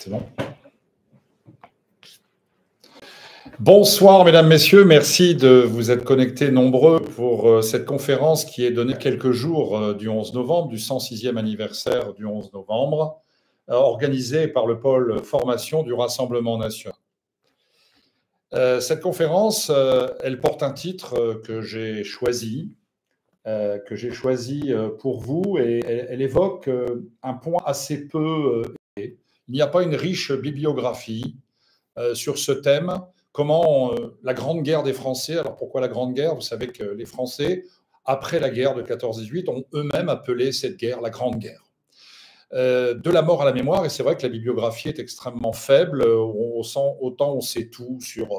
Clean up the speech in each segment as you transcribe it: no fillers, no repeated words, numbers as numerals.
C'est bon. Bonsoir, mesdames, messieurs. Merci de vous être connectés nombreux pour cette conférence qui est donnée quelques jours du 11 novembre, du 106e anniversaire du 11 novembre, organisée par le pôle formation du Rassemblement national. Cette conférence, elle porte un titre que j'ai choisi pour vous et elle évoque un point assez peu évoqué. Il n'y a pas une riche bibliographie sur ce thème. Comment la Grande Guerre des Français, alors pourquoi la Grande Guerre? Vous savez que les Français, après la guerre de 14-18, ont eux-mêmes appelé cette guerre la Grande Guerre. De la mort à la mémoire, et c'est vrai que la bibliographie est extrêmement faible, autant on sait tout sur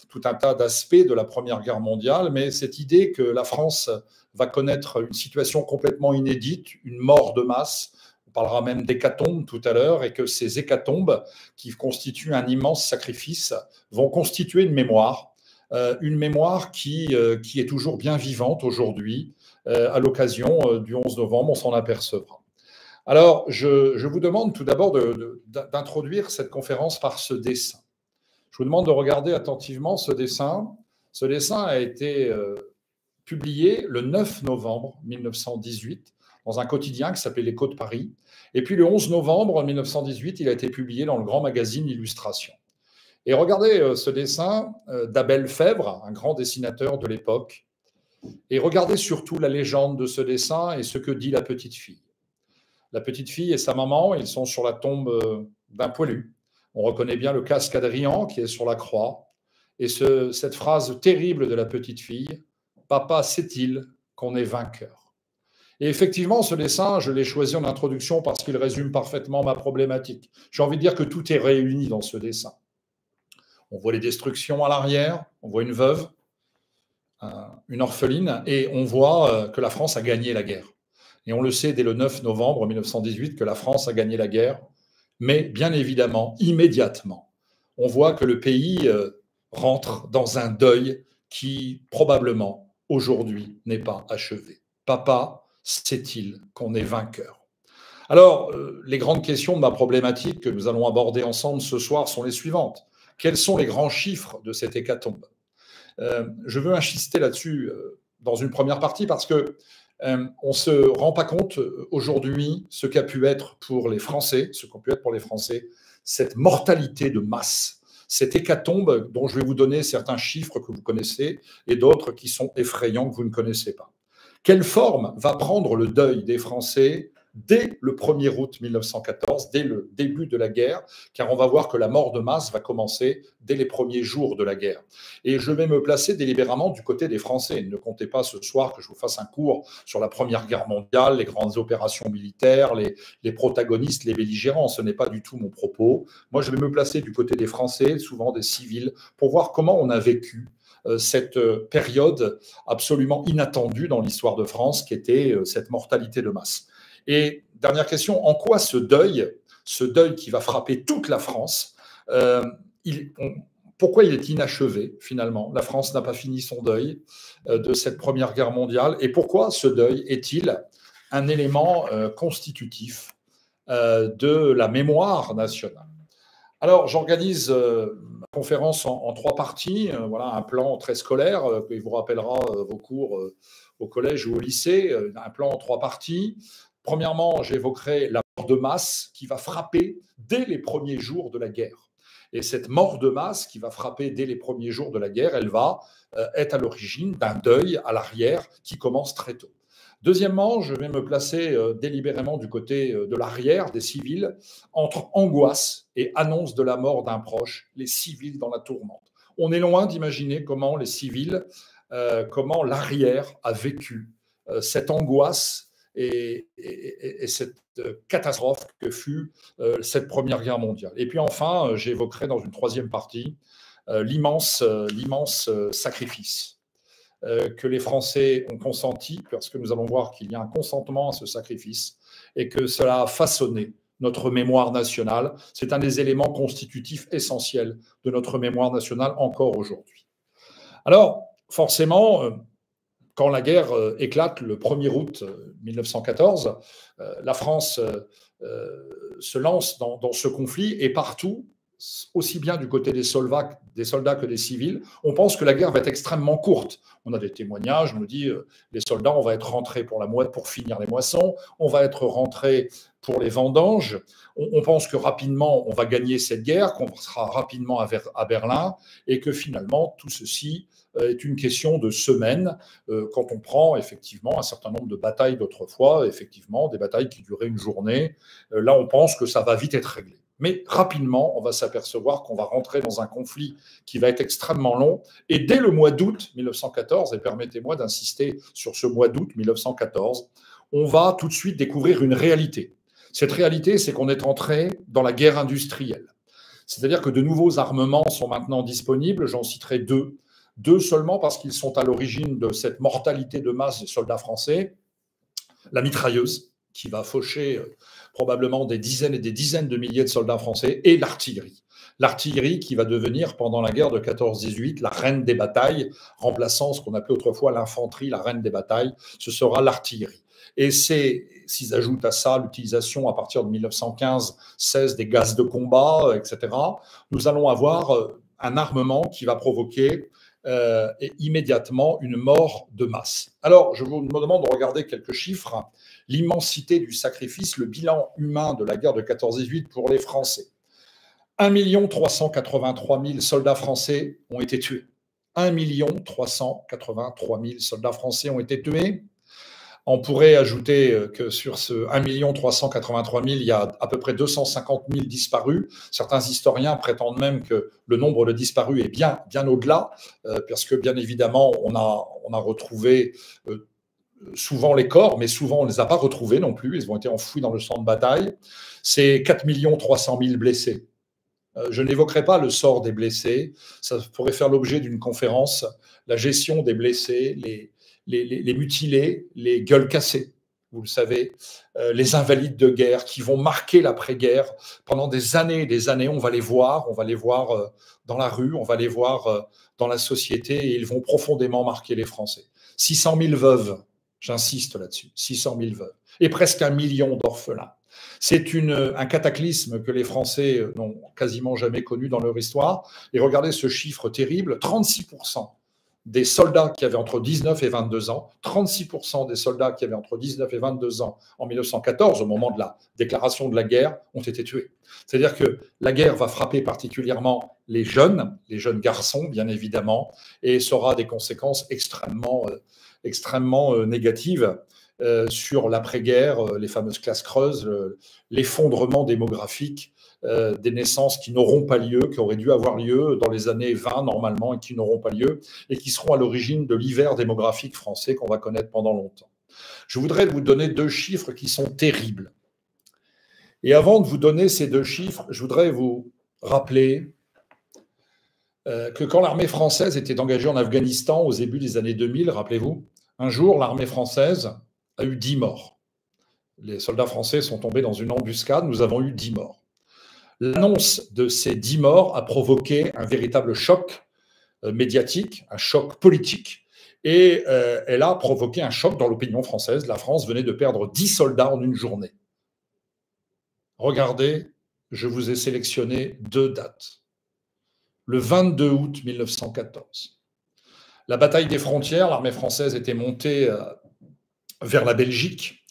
tout un tas d'aspects de la Première Guerre mondiale, mais cette idée que la France va connaître une situation complètement inédite, une mort de masse, on parlera même d'hécatombes tout à l'heure, et que ces hécatombes, qui constituent un immense sacrifice, vont constituer une mémoire qui est toujours bien vivante aujourd'hui. À l'occasion du 11 novembre, on s'en apercevra. Alors, je vous demande tout d'abord d'introduire cette conférence par ce dessin. Je vous demande de regarder attentivement ce dessin. Ce dessin a été publié le 9 novembre 1918 dans un quotidien qui s'appelait L'Écho de Paris. Et puis le 11 novembre 1918, il a été publié dans le grand magazine L'Illustration. Et regardez ce dessin d'Abel Febvre, un grand dessinateur de l'époque. Et regardez surtout la légende de ce dessin et ce que dit la petite fille. La petite fille et sa maman, ils sont sur la tombe d'un poilu. On reconnaît bien le casque Adrien qui est sur la croix. Et cette phrase terrible de la petite fille, « Papa sait-il qu'on est vainqueur ?» Et effectivement, ce dessin, je l'ai choisi en introduction parce qu'il résume parfaitement ma problématique. J'ai envie de dire que tout est réuni dans ce dessin. On voit les destructions à l'arrière, on voit une veuve, une orpheline, et on voit que la France a gagné la guerre. Et on le sait dès le 9 novembre 1918 que la France a gagné la guerre, mais bien évidemment, immédiatement, on voit que le pays rentre dans un deuil qui, probablement, aujourd'hui, n'est pas achevé. Papa, sait-il qu'on est vainqueur? Alors, les grandes questions de ma problématique que nous allons aborder ensemble ce soir sont les suivantes. Quels sont les grands chiffres de cette hécatombe? Je veux insister là-dessus dans une première partie parce que on ne se rend pas compte aujourd'hui ce qu'a pu être pour les Français, cette mortalité de masse, cette hécatombe dont je vais vous donner certains chiffres que vous connaissez et d'autres qui sont effrayants que vous ne connaissez pas. Quelle forme va prendre le deuil des Français dès le 1er août 1914, dès le début de la guerre, car on va voir que la mort de masse va commencer dès les premiers jours de la guerre. Et je vais me placer délibérément du côté des Français. Ne comptez pas ce soir que je vous fasse un cours sur la Première Guerre mondiale, les grandes opérations militaires, les protagonistes, les belligérants. Ce n'est pas du tout mon propos. Moi, je vais me placer du côté des Français, souvent des civils, pour voir comment on a vécu cette période absolument inattendue dans l'histoire de France, qui était cette mortalité de masse. Et dernière question, en quoi ce deuil qui va frapper toute la France, pourquoi il est inachevé finalement? La France n'a pas fini son deuil de cette Première Guerre mondiale. Et pourquoi ce deuil est-il un élément constitutif de la mémoire nationale? Alors, j'organise ma conférence en trois parties. Voilà un plan très scolaire qui vous rappellera vos cours au collège ou au lycée. Un plan en trois parties. Premièrement, j'évoquerai la mort de masse qui va frapper dès les premiers jours de la guerre. Et cette mort de masse qui va frapper dès les premiers jours de la guerre, elle va être à l'origine d'un deuil à l'arrière qui commence très tôt. Deuxièmement, je vais me placer délibérément du côté de l'arrière des civils, entre angoisse et annonce de la mort d'un proche, les civils dans la tourmente. On est loin d'imaginer comment les civils, comment l'arrière a vécu cette angoisse et cette catastrophe que fut cette Première Guerre mondiale. Et puis enfin, j'évoquerai dans une troisième partie l'immense sacrifice que les Français ont consenti, parce que nous allons voir qu'il y a un consentement à ce sacrifice et que cela a façonné notre mémoire nationale. C'est un des éléments constitutifs essentiels de notre mémoire nationale encore aujourd'hui. Alors, forcément, quand la guerre éclate le 1er août 1914, la France se lance dans ce conflit, et partout, aussi bien du côté des soldats que des civils, on pense que la guerre va être extrêmement courte. On a des témoignages, on nous dit les soldats, on va être rentrés pour finir les moissons, on va être rentrés pour les vendanges. On pense que rapidement, on va gagner cette guerre, qu'on sera rapidement à Berlin, et que finalement, tout ceci est une question de semaines, quand on prend effectivement un certain nombre de batailles d'autrefois, effectivement, des batailles qui duraient une journée. Là, on pense que ça va vite être réglé. Mais rapidement, on va s'apercevoir qu'on va rentrer dans un conflit qui va être extrêmement long. Et dès le mois d'août 1914, et permettez-moi d'insister sur ce mois d'août 1914, on va tout de suite découvrir une réalité. Cette réalité, c'est qu'on est entré dans la guerre industrielle. C'est-à-dire que de nouveaux armements sont maintenant disponibles. J'en citerai deux. Deux seulement parce qu'ils sont à l'origine de cette mortalité de masse des soldats français. La mitrailleuse, qui va faucher probablement des dizaines et des dizaines de milliers de soldats français, et l'artillerie. L'artillerie qui va devenir, pendant la guerre de 14-18, la reine des batailles, remplaçant ce qu'on appelait autrefois l'infanterie, la reine des batailles, ce sera l'artillerie. Et s'ils ajoutent à ça l'utilisation à partir de 1915-16 des gaz de combat, etc., nous allons avoir un armement qui va provoquer immédiatement une mort de masse. Alors, je vous demande de regarder quelques chiffres. L'immensité du sacrifice, le bilan humain de la guerre de 14-18 pour les Français. 1 383 000 soldats français ont été tués. 1 383 000 soldats français ont été tués. On pourrait ajouter que sur ce 1 383 000, il y a à peu près 250 000 disparus. Certains historiens prétendent même que le nombre de disparus est bien au-delà, parce que bien évidemment, on a retrouvé souvent les corps, mais souvent on ne les a pas retrouvés non plus. Ils ont été enfouis dans le champ de bataille. C'est 4 300 000 blessés. Je n'évoquerai pas le sort des blessés. Ça pourrait faire l'objet d'une conférence. La gestion des blessés, les mutilés, les gueules cassées, vous le savez, les invalides de guerre qui vont marquer l'après-guerre pendant des années et des années. On va les voir dans la rue, on va les voir dans la société, et ils vont profondément marquer les Français. 600 000 veuves, j'insiste là-dessus, 600 000 veuves, et presque 1 million d'orphelins. C'est un cataclysme que les Français n'ont quasiment jamais connu dans leur histoire. Et regardez ce chiffre terrible, 36% des soldats qui avaient entre 19 et 22 ans, 36% des soldats qui avaient entre 19 et 22 ans en 1914, au moment de la déclaration de la guerre, ont été tués. C'est-à-dire que la guerre va frapper particulièrement les jeunes garçons, bien évidemment, et ça aura des conséquences extrêmement négatives sur l'après-guerre, les fameuses classes creuses, l'effondrement démographique, des naissances qui n'auront pas lieu, qui auraient dû avoir lieu dans les années 20 normalement et qui n'auront pas lieu, et qui seront à l'origine de l'hiver démographique français qu'on va connaître pendant longtemps. Je voudrais vous donner deux chiffres qui sont terribles. Et avant de vous donner ces deux chiffres, je voudrais vous rappeler que quand l'armée française était engagée en Afghanistan au début des années 2000, rappelez-vous, un jour, l'armée française a eu 10 morts. Les soldats français sont tombés dans une embuscade, nous avons eu 10 morts. L'annonce de ces 10 morts a provoqué un véritable choc médiatique, un choc politique, et elle a provoqué un choc dans l'opinion française. La France venait de perdre 10 soldats en une journée. Regardez, je vous ai sélectionné deux dates. Le 22 août 1914. La bataille des frontières, l'armée française était montée vers la Belgique,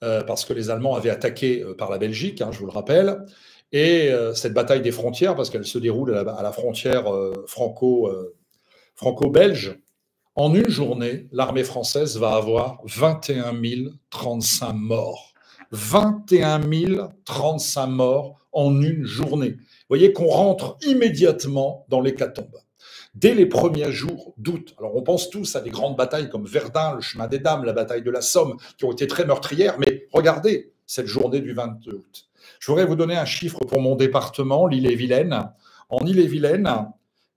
parce que les Allemands avaient attaqué par la Belgique, je vous le rappelle. Et cette bataille des frontières, parce qu'elle se déroule à la frontière franco-belge, en une journée, l'armée française va avoir 21 035 morts. 21 035 morts en une journée. Vous voyez qu'on rentre immédiatement dans l'hécatombe. Dès les premiers jours d'août, alors on pense tous à des grandes batailles comme Verdun, le chemin des Dames, la bataille de la Somme, qui ont été très meurtrières, mais regardez cette journée du 22 août. Je voudrais vous donner un chiffre pour mon département, l'Ille-et-Vilaine. En Ille-et-Vilaine,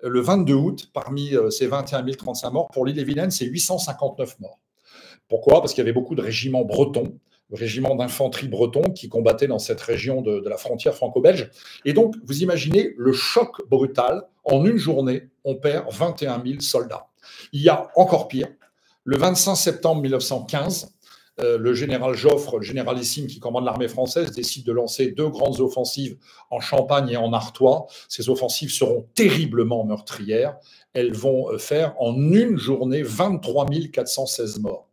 le 22 août, parmi ces 21 035 morts, pour l'Ille-et-Vilaine, c'est 859 morts. Pourquoi ? Parce qu'il y avait beaucoup de régiments bretons, le régiment d'infanterie breton qui combattait dans cette région de la frontière franco-belge. Et donc, vous imaginez le choc brutal. En une journée, on perd 21 000 soldats. Il y a encore pire. Le 25 septembre 1915, le général Joffre, le généralissime qui commande l'armée française, décide de lancer 2 grandes offensives en Champagne et en Artois. Ces offensives seront terriblement meurtrières. Elles vont faire en une journée 23 416 morts.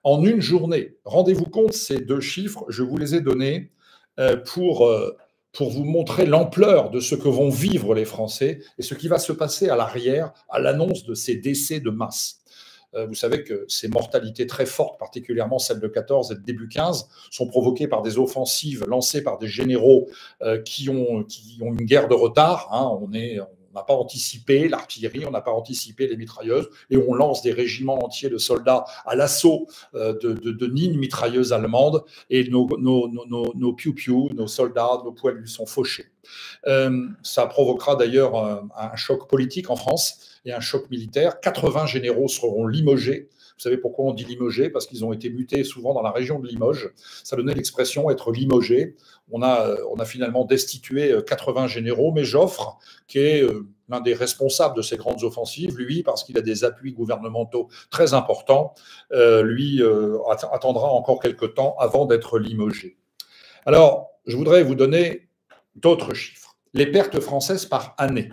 En une journée. Rendez-vous compte, ces 2 chiffres, je vous les ai donnés pour vous montrer l'ampleur de ce que vont vivre les Français et ce qui va se passer à l'arrière à l'annonce de ces décès de masse. Vous savez que ces mortalités très fortes, particulièrement celles de 14 et de début 15, sont provoquées par des offensives lancées par des généraux qui ont une guerre de retard. Hein. On n'a pas anticipé l'artillerie, on n'a pas anticipé les mitrailleuses, et on lance des régiments entiers de soldats à l'assaut de lignes mitrailleuses allemandes, et nos piou-piou, nos soldats, nos poilus sont fauchés. Ça provoquera d'ailleurs un choc politique en France et un choc militaire. 80 généraux seront limogés. Vous savez pourquoi on dit limogés? Parce qu'ils ont été mutés souvent dans la région de Limoges. Ça donnait l'expression être limogé. On a finalement destitué 80 généraux, mais Joffre, qui est l'un des responsables de ces grandes offensives, lui, parce qu'il a des appuis gouvernementaux très importants, attendra encore quelques temps avant d'être limogé. Alors, je voudrais vous donner d'autres chiffres. Les pertes françaises par année.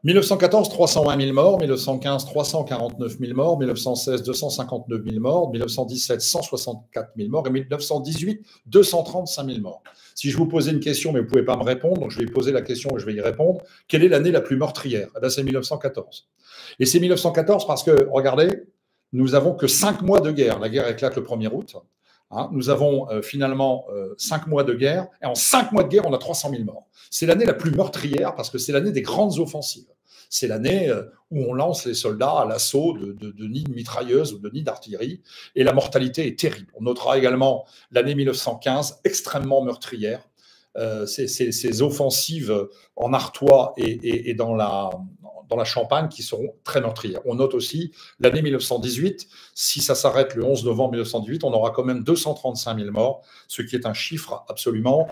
1914, 320 000 morts, 1915, 349 000 morts, 1916, 259 000 morts, 1917, 164 000 morts et 1918, 235 000 morts. Si je vous posais une question, mais vous ne pouvez pas me répondre, donc je vais poser la question et je vais y répondre. Quelle est l'année la plus meurtrière? Eh bien, c'est 1914. Et c'est 1914 parce que, regardez, nous n'avons que 5 mois de guerre. La guerre éclate le 1er août. Hein, nous avons finalement 5 mois de guerre, et en 5 mois de guerre, on a 300 000 morts. C'est l'année la plus meurtrière parce que c'est l'année des grandes offensives. C'est l'année où on lance les soldats à l'assaut de nids de mitrailleuses ou de nids d'artillerie, et la mortalité est terrible. On notera également l'année 1915, extrêmement meurtrière. Ces offensives en Artois et dans la Champagne qui seront très meurtrières. On note aussi l'année 1918. Si ça s'arrête le 11 novembre 1918, on aura quand même 235 000 morts, ce qui est un chiffre absolument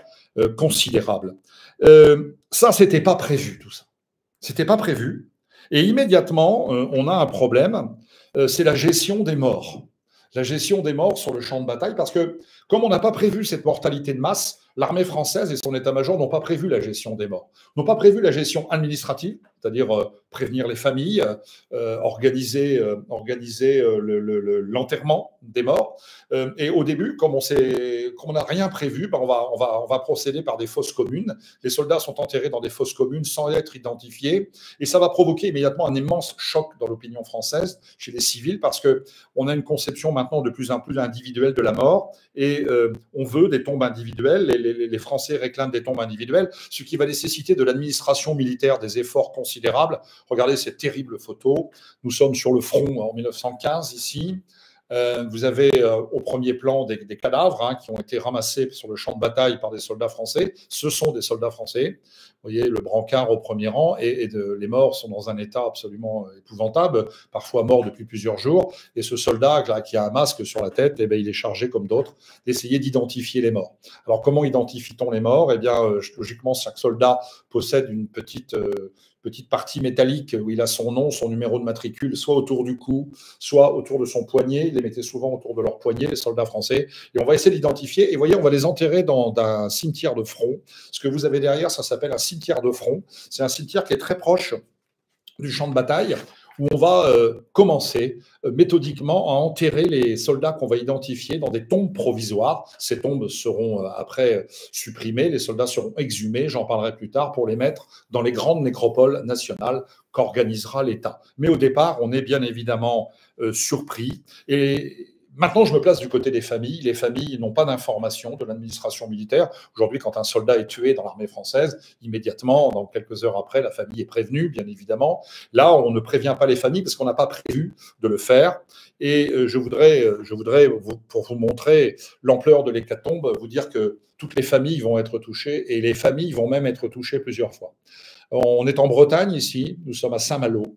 considérable. Ça, c'était pas prévu, tout ça. C'était pas prévu. Et immédiatement, on a un problème, c'est la gestion des morts. La gestion des morts sur le champ de bataille, parce que comme on n'a pas prévu cette mortalité de masse, l'armée française et son état-major n'ont pas prévu la gestion des morts, n'ont pas prévu la gestion administrative, c'est-à-dire prévenir les familles, organiser l'enterrement des morts. Et au début, comme on n'a rien prévu, ben on va procéder par des fosses communes. Les soldats sont enterrés dans des fosses communes sans être identifiés, et ça va provoquer immédiatement un immense choc dans l'opinion française, chez les civils, parce qu'on a une conception maintenant de plus en plus individuelle de la mort, et on veut des tombes individuelles. Les Français réclament des tombes individuelles, ce qui va nécessiter de l'administration militaire des efforts considérables. Regardez cette terrible photo. Nous sommes sur le front en 1915 ici. Vous avez au premier plan des cadavres qui ont été ramassés sur le champ de bataille par des soldats français. Ce sont des soldats français. Vous voyez le brancard au premier rang, et les morts sont dans un état absolument épouvantable, parfois morts depuis plusieurs jours. Et ce soldat là, qui a un masque sur la tête, eh bien, il est chargé, comme d'autres, d'essayer d'identifier les morts. Alors, comment identifie-t-on les morts? Eh bien, logiquement, chaque soldat possède une petite partie métallique où il a son nom, son numéro de matricule, soit autour du cou, soit autour de son poignet. Ils les mettaient souvent autour de leur poignet, les soldats français. Et on va essayer d'identifier. Et vous voyez, on va les enterrer dans un cimetière de front. Ce que vous avez derrière, ça s'appelle un cimetière de front. C'est un cimetière qui est très proche du champ de bataille, où on va commencer méthodiquement à enterrer les soldats qu'on va identifier dans des tombes provisoires. Ces tombes seront après supprimées, les soldats seront exhumés, j'en parlerai plus tard, pour les mettre dans les grandes nécropoles nationales qu'organisera l'État. Mais au départ, on est bien évidemment surpris. Et maintenant, je me place du côté des familles. Les familles n'ont pas d'informations de l'administration militaire. Aujourd'hui, quand un soldat est tué dans l'armée française, immédiatement, dans quelques heures après, la famille est prévenue, bien évidemment. Là, on ne prévient pas les familles parce qu'on n'a pas prévu de le faire. Et je voudrais pour vous montrer l'ampleur de l'hécatombe, vous dire que toutes les familles vont être touchées, et les familles vont même être touchées plusieurs fois. On est en Bretagne ici, nous sommes à Saint-Malo.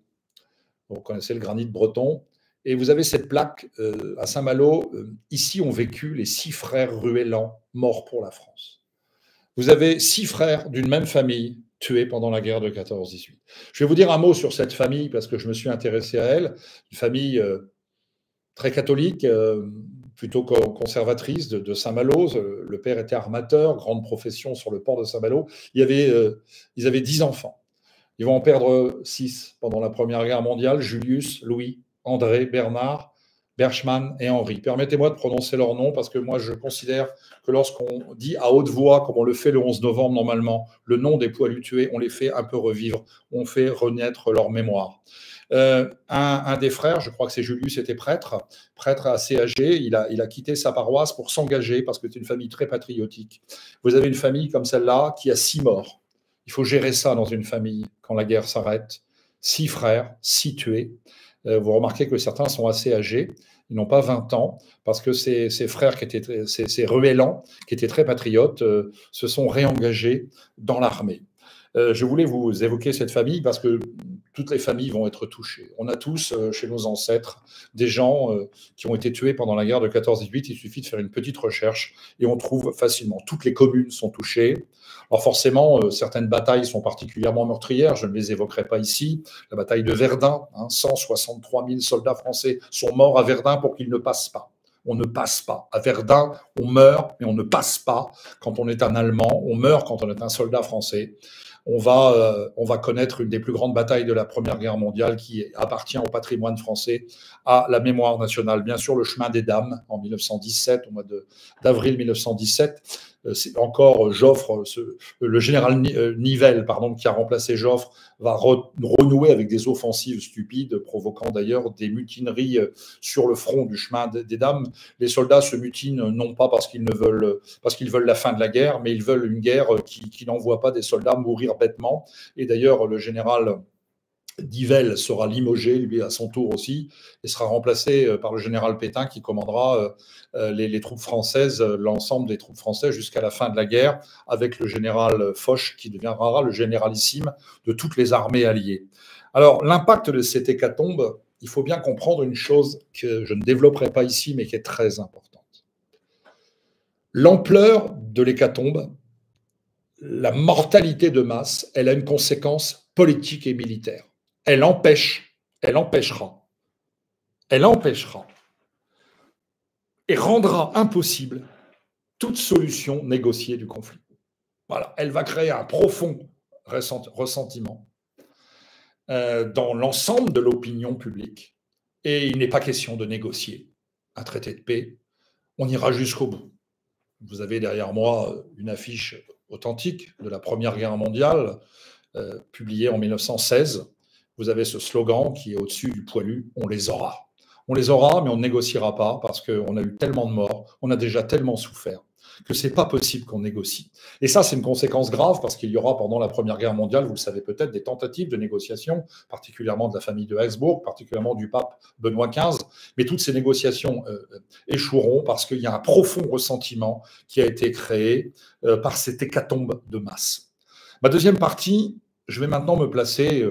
Vous connaissez le granit breton. Et vous avez cette plaque à Saint-Malo. Ici ont vécu les 6 frères Ruellan, morts pour la France. Vous avez 6 frères d'une même famille tués pendant la guerre de 14-18. Je vais vous dire un mot sur cette famille parce que je me suis intéressé à elle. Une famille très catholique, plutôt conservatrice de Saint-Malo. Le père était armateur, grande profession sur le port de Saint-Malo. Ils avaient 10 enfants. Ils vont en perdre 6 pendant la Première Guerre mondiale: Julius, Louis, André, Bernard, Berchmann et Henri. Permettez-moi de prononcer leurs noms parce que moi, je considère que lorsqu'on dit à haute voix, comme on le fait le 11 novembre normalement, le nom des poilus tués, on les fait un peu revivre, on fait renaître leur mémoire. Un des frères, je crois que c'est Julius, était prêtre assez âgé. Il a quitté sa paroisse pour s'engager parce que c'est une famille très patriotique. Vous avez une famille comme celle-là qui a 6 morts. Il faut gérer ça dans une famille quand la guerre s'arrête. 6 frères, 6 tués. Vous remarquez que certains sont assez âgés. Ils n'ont pas 20 ans parce que ces frères, ces ruellants, qui étaient très patriotes, se sont réengagés dans l'armée. Je voulais vous évoquer cette famille parce que toutes les familles vont être touchées. On a tous, chez nos ancêtres, des gens qui ont été tués pendant la guerre de 14-18. Il suffit de faire une petite recherche et on trouve facilement. Toutes les communes sont touchées. Alors forcément, certaines batailles sont particulièrement meurtrières. Je ne les évoquerai pas ici. La bataille de Verdun, 163 000 soldats français sont morts à Verdun pour qu'ils ne passent pas. On ne passe pas. À Verdun, on meurt, mais on ne passe pas quand on est un Allemand. On meurt quand on est un soldat français. On va connaître une des plus grandes batailles de la Première Guerre mondiale qui appartient au patrimoine français, à la mémoire nationale. Bien sûr, le chemin des Dames en 1917, au mois d'avril 1917. C'est encore Joffre, le général Nivelle, qui a remplacé Joffre, va renouer avec des offensives stupides, provoquant d'ailleurs des mutineries sur le front du chemin des Dames. Les soldats se mutinent non pas parce qu'ils veulent la fin de la guerre, mais ils veulent une guerre qui n'envoie pas des soldats mourir bêtement. Et d'ailleurs, le général Nivelle sera limogé, lui, à son tour aussi, et sera remplacé par le général Pétain qui commandera les troupes françaises, l'ensemble des troupes françaises jusqu'à la fin de la guerre, avec le général Foch qui deviendra le généralissime de toutes les armées alliées. Alors, l'impact de cette hécatombe, il faut bien comprendre une chose que je ne développerai pas ici, mais qui est très importante. L'ampleur de l'hécatombe, la mortalité de masse, elle a une conséquence politique et militaire. Elle empêchera et rendra impossible toute solution négociée du conflit. Voilà, elle va créer un profond ressentiment dans l'ensemble de l'opinion publique et il n'est pas question de négocier un traité de paix. On ira jusqu'au bout. Vous avez derrière moi une affiche authentique de la Première Guerre mondiale, publiée en 1916. Vous avez ce slogan qui est au-dessus du poilu, on les aura. On les aura, mais on ne négociera pas parce qu'on a eu tellement de morts, on a déjà tellement souffert que ce n'est pas possible qu'on négocie. Et ça, c'est une conséquence grave parce qu'il y aura pendant la Première Guerre mondiale, vous le savez peut-être, des tentatives de négociation, particulièrement de la famille de Habsbourg, particulièrement du pape Benoît XV. Mais toutes ces négociations échoueront parce qu'il y a un profond ressentiment qui a été créé par cette hécatombe de masse. Ma deuxième partie, je vais maintenant me placer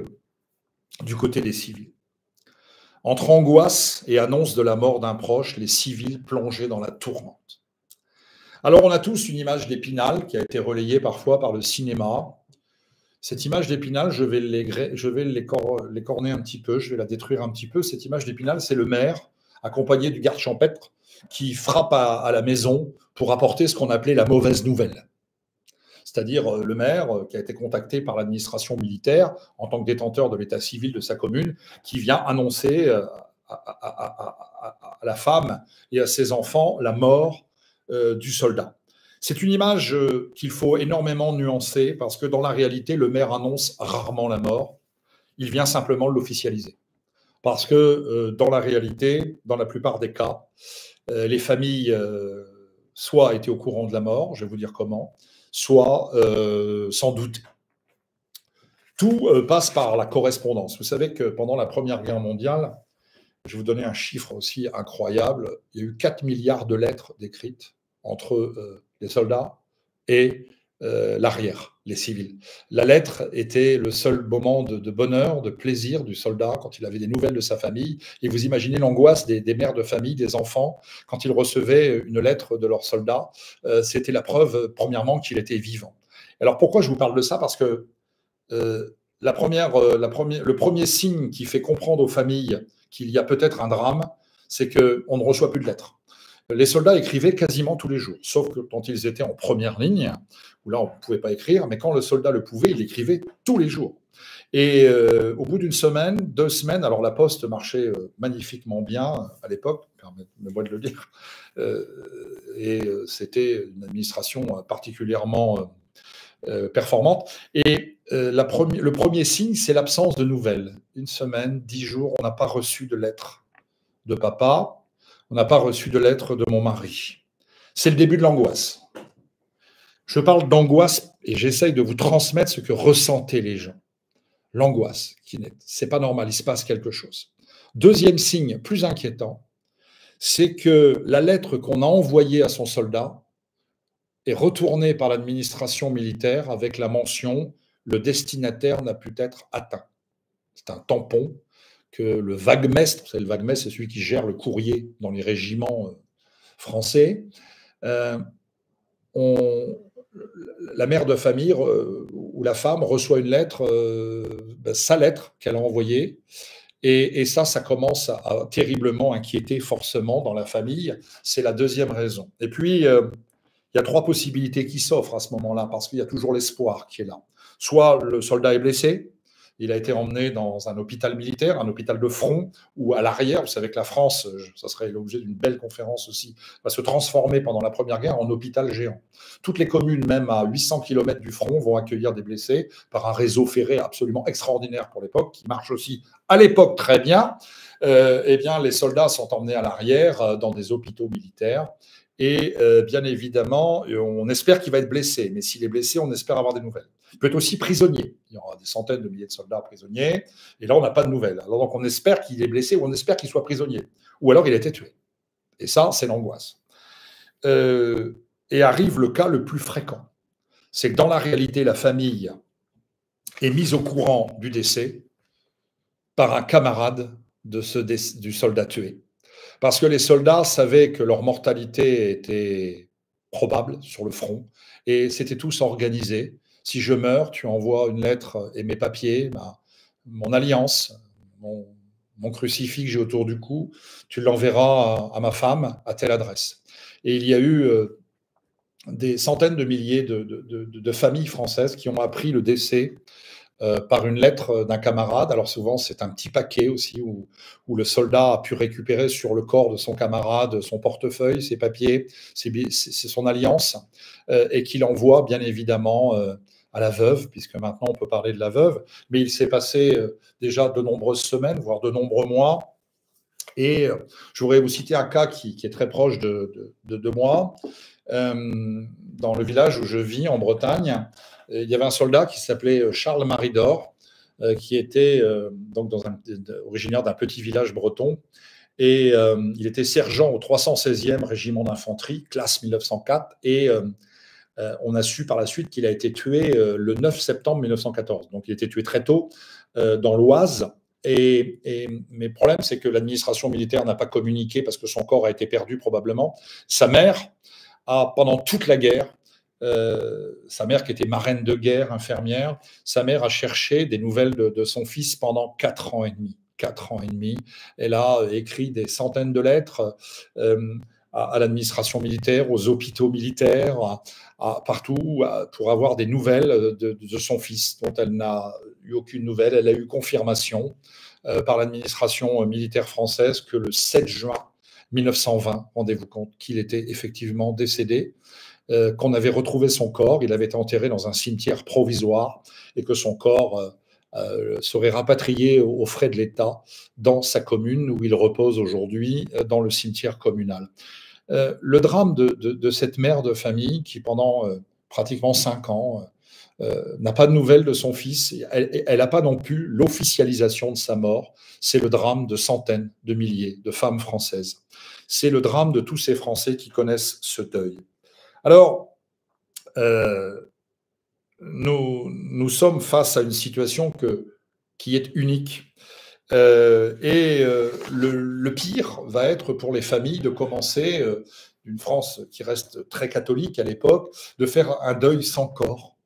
du côté des civils. Entre angoisse et annonce de la mort d'un proche, les civils plongés dans la tourmente. Alors, on a tous une image d'Épinal qui a été relayée parfois par le cinéma. Cette image d'Épinal, je vais l'écorner un petit peu, je vais la détruire un petit peu. Cette image d'Épinal, c'est le maire, accompagné du garde champêtre, qui frappe à la maison pour apporter ce qu'on appelait la mauvaise nouvelle. C'est-à-dire le maire qui a été contacté par l'administration militaire en tant que détenteur de l'état civil de sa commune, qui vient annoncer à la femme et à ses enfants la mort du soldat. C'est une image qu'il faut énormément nuancer parce que dans la réalité, le maire annonce rarement la mort, il vient simplement l'officialiser. Parce que dans la réalité, dans la plupart des cas, les familles soit étaient au courant de la mort, je vais vous dire comment, soit sans doute. Tout passe par la correspondance. Vous savez que pendant la Première Guerre mondiale, je vais vous donner un chiffre aussi incroyable, il y a eu 4 milliards de lettres décrites entre les soldats et l'arrière, les civils. La lettre était le seul moment de bonheur, de plaisir du soldat quand il avait des nouvelles de sa famille. Et vous imaginez l'angoisse des mères de famille, des enfants, quand ils recevaient une lettre de leur soldat. C'était la preuve, premièrement, qu'il était vivant. Alors pourquoi je vous parle de ça? Parce que le premier signe qui fait comprendre aux familles qu'il y a peut-être un drame, c'est qu'on ne reçoit plus de lettres. Les soldats écrivaient quasiment tous les jours, sauf que quand ils étaient en première ligne, où là on ne pouvait pas écrire, mais quand le soldat le pouvait, il écrivait tous les jours. Et au bout d'une semaine, 2 semaines, alors la poste marchait magnifiquement bien à l'époque, permettez-moi de le dire, et c'était une administration particulièrement performante. Et le premier signe, c'est l'absence de nouvelles. 1 semaine, 10 jours, on n'a pas reçu de lettre de papa, on n'a pas reçu de lettre de mon mari. C'est le début de l'angoisse. Je parle d'angoisse et j'essaye de vous transmettre ce que ressentaient les gens. L'angoisse, c'est pas normal, il se passe quelque chose. Deuxième signe plus inquiétant, c'est que la lettre qu'on a envoyée à son soldat est retournée par l'administration militaire avec la mention « le destinataire n'a pu être atteint ». C'est un tampon que le vaguemestre, vous savez, le vaguemestre, c'est celui qui gère le courrier dans les régiments français, la mère de famille ou la femme reçoit une lettre, sa lettre qu'elle a envoyée, et ça commence à terriblement inquiéter forcément dans la famille. C'est la deuxième raison. Et puis, il y a 3 possibilités qui s'offrent à ce moment-là, parce qu'il y a toujours l'espoir qui est là. Soit le soldat est blessé, il a été emmené dans un hôpital militaire, un hôpital de front, ou à l'arrière. Vous savez que la France, ça serait l'objet d'une belle conférence aussi, va se transformer pendant la Première Guerre en hôpital géant. Toutes les communes, même à 800 km du front, vont accueillir des blessés par un réseau ferré absolument extraordinaire pour l'époque, qui marche aussi à l'époque très bien. Eh bien, les soldats sont emmenés à l'arrière dans des hôpitaux militaires. Et bien évidemment, on espère qu'il va être blessé. Mais s'il est blessé, on espère avoir des nouvelles. Il peut être aussi prisonnier. Il y aura des centaines de milliers de soldats prisonniers. Et là, on n'a pas de nouvelles. Alors donc, on espère qu'il est blessé ou on espère qu'il soit prisonnier. Ou alors, il a été tué. Et ça, c'est l'angoisse. Et arrive le cas le plus fréquent. C'est que dans la réalité, la famille est mise au courant du décès par un camarade du soldat tué. Parce que les soldats savaient que leur mortalité était probable sur le front et c'était tous organisés. Si je meurs, tu envoies une lettre et mes papiers, mon alliance, mon crucifix que j'ai autour du cou, tu l'enverras à ma femme à telle adresse. Et il y a eu des centaines de milliers de familles françaises qui ont appris le décès par une lettre d'un camarade. Alors souvent, c'est un petit paquet aussi où le soldat a pu récupérer sur le corps de son camarade son portefeuille, ses papiers, c'est son alliance, et qu'il envoie bien évidemment à la veuve, puisque maintenant on peut parler de la veuve, mais il s'est passé déjà de nombreuses semaines, voire de nombreux mois. Et je voudrais vous citer un cas qui est très proche de moi. Dans le village où je vis, en Bretagne, il y avait un soldat qui s'appelait Charles Maridor, qui était donc originaire d'un petit village breton. Et il était sergent au 316e régiment d'infanterie, classe 1904. Et on a su par la suite qu'il a été tué le 9 septembre 1914. Donc il a été tué très tôt dans l'Oise. Mais le problème, c'est que l'administration militaire n'a pas communiqué parce que son corps a été perdu probablement. Sa mère pendant toute la guerre, sa mère qui était marraine de guerre, infirmière, sa mère a cherché des nouvelles de son fils pendant 4 ans et demi. 4 ans et demi. Elle a écrit des centaines de lettres à l'administration militaire, aux hôpitaux militaires, partout, pour avoir des nouvelles de son fils, dont elle n'a eu aucune nouvelle. Elle a eu confirmation par l'administration militaire française que le 7 juin 1920, rendez-vous compte, qu'il était effectivement décédé, qu'on avait retrouvé son corps, il avait été enterré dans un cimetière provisoire et que son corps serait rapatrié aux frais de l'État dans sa commune où il repose aujourd'hui, dans le cimetière communal. Le drame de cette mère de famille qui, pendant pratiquement 5 ans, n'a pas de nouvelles de son fils, elle n'a pas non plus l'officialisation de sa mort. C'est le drame de centaines de milliers de femmes françaises. C'est le drame de tous ces Français qui connaissent ce deuil. Alors, nous sommes face à une situation qui est unique. Le pire va être pour les familles de commencer, d'une France qui reste très catholique à l'époque, de faire un deuil sans corps.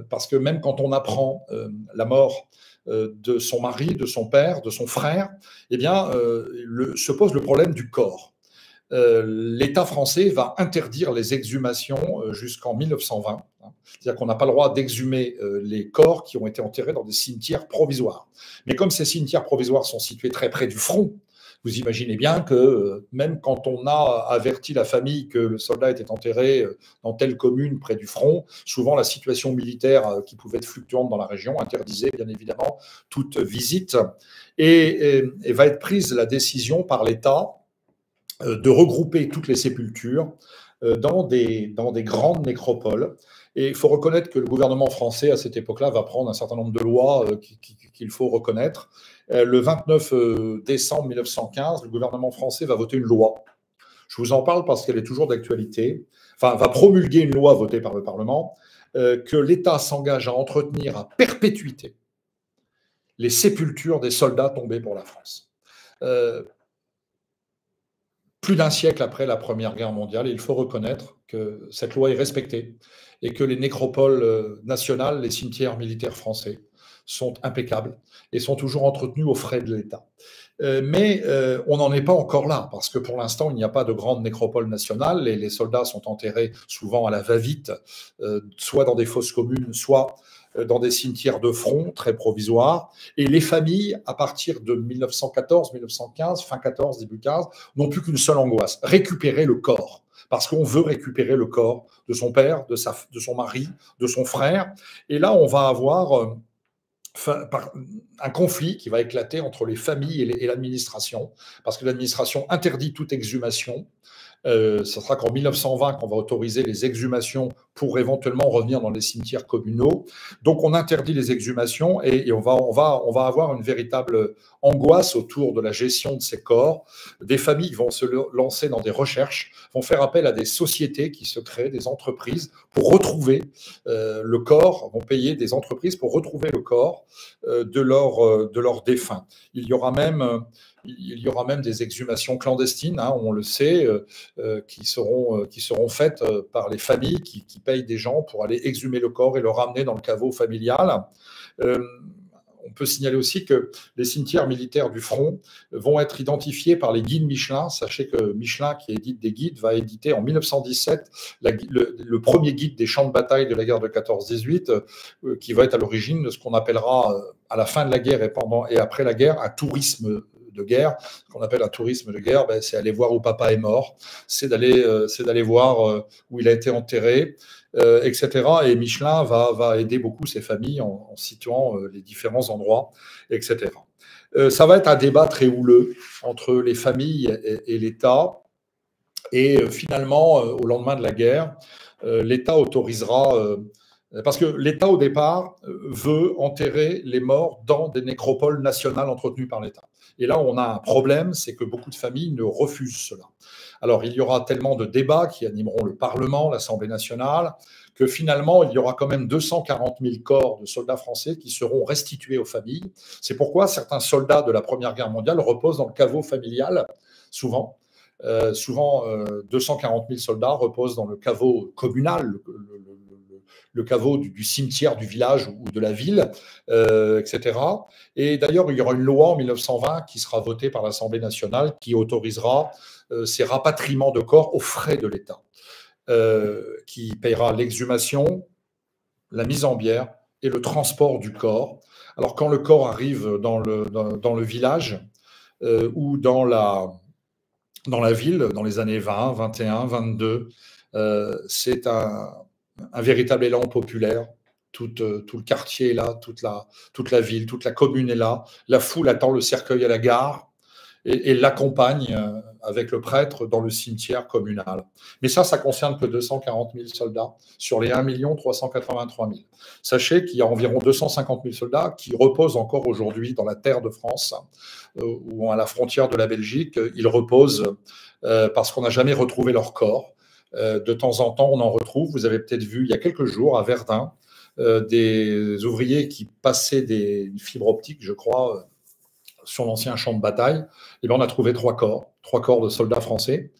parce que même quand on apprend la mort de son mari, de son père, de son frère, eh bien, se pose le problème du corps. L'État français va interdire les exhumations jusqu'en 1920. C'est-à-dire qu'on n'a pas le droit d'exhumer les corps qui ont été enterrés dans des cimetières provisoires. Mais comme ces cimetières provisoires sont situés très près du front, vous imaginez bien que même quand on a averti la famille que le soldat était enterré dans telle commune près du front, souvent la situation militaire qui pouvait être fluctuante dans la région interdisait bien évidemment toute visite. Et va être prise la décision par l'État de regrouper toutes les sépultures dans des grandes nécropoles. Et il faut reconnaître que le gouvernement français, à cette époque-là, va prendre un certain nombre de lois qu'il faut reconnaître. Le 29 décembre 1915, le gouvernement français va voter une loi. Je vous en parle parce qu'elle est toujours d'actualité. Enfin, va promulguer une loi votée par le Parlement que l'État s'engage à entretenir à perpétuité les sépultures des soldats tombés pour la France. Plus d'un siècle après la Première Guerre mondiale, et il faut reconnaître que cette loi est respectée et que les nécropoles nationales, les cimetières militaires français, sont impeccables et sont toujours entretenus aux frais de l'État. Mais on n'en est pas encore là, parce que pour l'instant, il n'y a pas de grande nécropole nationale. Les soldats sont enterrés souvent à la va-vite, soit dans des fosses communes, soit dans des cimetières de front très provisoires. Et les familles, à partir de 1914, 1915, fin 14, début 15, n'ont plus qu'une seule angoisse, récupérer le corps. Parce qu'on veut récupérer le corps de son père, de son mari, de son frère. Et là, on va avoir un conflit qui va éclater entre les familles et l'administration, parce que l'administration interdit toute exhumation. Ce sera qu'en 1920 qu'on va autoriser les exhumations pour éventuellement revenir dans les cimetières communaux. Donc on interdit les exhumations et on va avoir une véritable angoisse autour de la gestion de ces corps. Des familles vont se lancer dans des recherches, vont faire appel à des sociétés qui se créent, des entreprises pour retrouver le corps, vont payer des entreprises pour retrouver le corps de leurs défunts. Il y aura même des exhumations clandestines, hein, on le sait, qui seront faites par les familles qui payent des gens pour aller exhumer le corps et le ramener dans le caveau familial. On peut signaler aussi que les cimetières militaires du front vont être identifiés par les guides Michelin. Sachez que Michelin, qui édite des guides, va éditer en 1917 le premier guide des champs de bataille de la guerre de 14-18, qui va être à l'origine de ce qu'on appellera à la fin de la guerre et après la guerre un tourisme de guerre. Ce qu'on appelle un tourisme de guerre, c'est aller voir où papa est mort, c'est d'aller voir où il a été enterré, etc. Et Michelin va aider beaucoup ces familles en situant les différents endroits, etc. Ça va être un débat très houleux entre les familles et l'État. Et finalement, au lendemain de la guerre, l'État autorisera... parce que l'État, au départ, veut enterrer les morts dans des nécropoles nationales entretenues par l'État. Et là, on a un problème, c'est que beaucoup de familles ne refusent cela. Alors, il y aura tellement de débats qui animeront le Parlement, l'Assemblée nationale, que finalement, il y aura quand même 240 000 corps de soldats français qui seront restitués aux familles. C'est pourquoi certains soldats de la Première Guerre mondiale reposent dans le caveau familial, souvent. 240 000 soldats reposent dans le caveau communal, le caveau du cimetière du village ou de la ville, etc. Et d'ailleurs, il y aura une loi en 1920 qui sera votée par l'Assemblée nationale qui autorisera ces rapatriements de corps aux frais de l'État, qui payera l'exhumation, la mise en bière et le transport du corps. Alors, quand le corps arrive dans le village ou dans la ville, dans les années 20, 21, 22, c'est un véritable élan populaire. Tout le quartier est là, toute la ville, toute la commune est là. La foule attend le cercueil à la gare et l'accompagne avec le prêtre dans le cimetière communal. Mais ça concerne que 240 000 soldats sur les 1 383 000. Sachez qu'il y a environ 250 000 soldats qui reposent encore aujourd'hui dans la terre de France ou à la frontière de la Belgique. Ils reposent parce qu'on n'a jamais retrouvé leur corps. De temps en temps, on en retrouve. Vous avez peut-être vu il y a quelques jours à Verdun des ouvriers qui passaient des fibres optiques, je crois, sur l'ancien champ de bataille. Et bien, on a trouvé 3 corps de soldats français